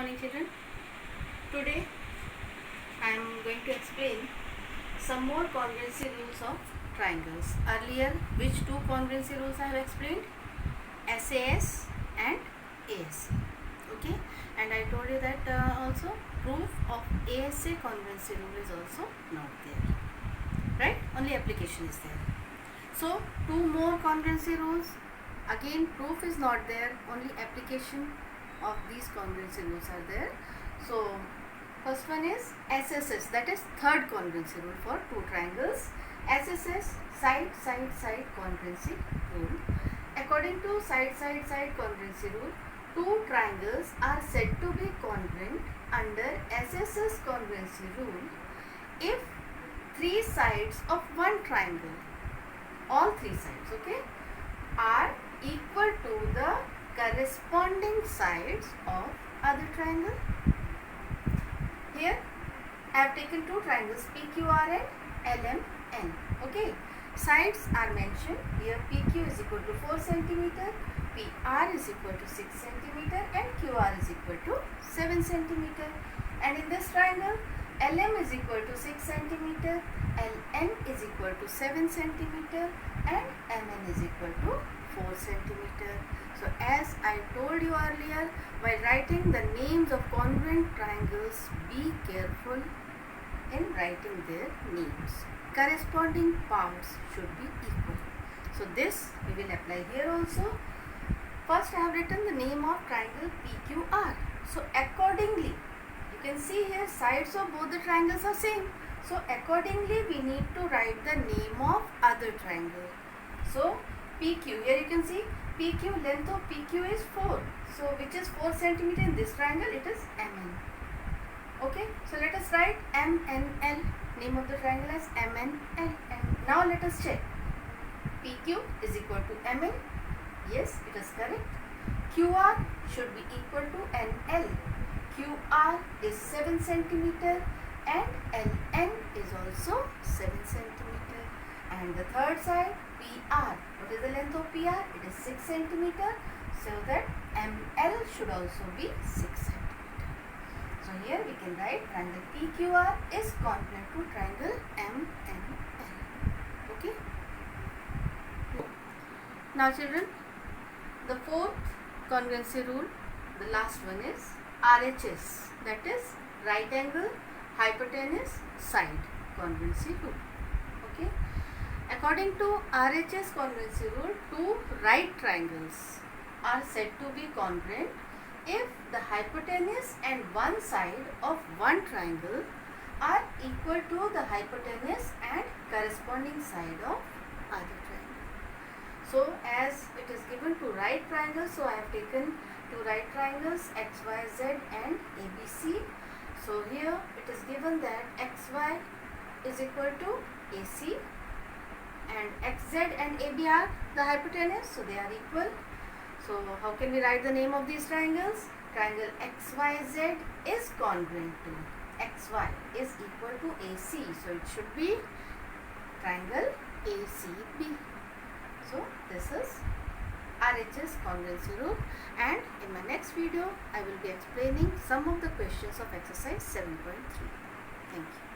morning children. Today I am going to explain some more congruency rules of triangles. Earlier which two congruency rules I have explained? SAS and ASA. Okay, and I told you that also proof of ASA congruency rule is also not there, right? Only application is there. So two more congruency rules, again proof is not there, only application of these congruency rules are there. So first one is SSS, that is third congruency rule for two triangles. SSS, side congruency rule. According to side congruency rule, two triangles are said to be congruent under SSS congruency rule if three sides of one triangle, all three sides, okay, are equal to the corresponding sides of other triangle. Here I have taken two triangles PQR and LMN. Okay, sides are mentioned here. PQ is equal to 4 cm, PR is equal to 6 cm and QR is equal to 7 cm. And in this triangle, LM is equal to 6 cm, LN is equal to 7 cm and MN is equal to 4 cm. So as I told you earlier, while writing the names of congruent triangles, be careful in writing their names. Corresponding parts should be equal. So this we will apply here also. First I have written the name of triangle PQR. So accordingly, you can see here sides of both the triangles are same. So accordingly we need to write the name of other triangle. So PQ, here you can see PQ, length of PQ is 4. So which is 4 cm in this triangle, it is MN. Okay, so let us write MNL, name of the triangle as MNL. And now let us check. PQ is equal to MN. Yes, it is correct. QR should be equal to NL. QR is 7 cm and LN is also 7 cm. And the third side, PR. What is the length of PR? It is 6 cm. So that ML should also be 6 cm. So here we can write triangle PQR is congruent to triangle MNL. Okay. Now children, the fourth congruency rule, the last one is RHS, that is right angle hypotenuse side congruency rule. Okay. According to RHS congruency rule, two right triangles are said to be congruent if the hypotenuse and one side of one triangle are equal to the hypotenuse and corresponding side of other triangle. So as it is given to right triangles, so I have taken two right triangles XYZ and ABC. So here it is given that XY is equal to AC and XZ and AB are the hypotenuse, so they are equal. So how can we write the name of these triangles? Triangle XYZ is congruent to XY is equal to AC, so it should be triangle ACB. So this is RHS congruency rule, and in my next video I will be explaining some of the questions of exercise 7.3. Thank you.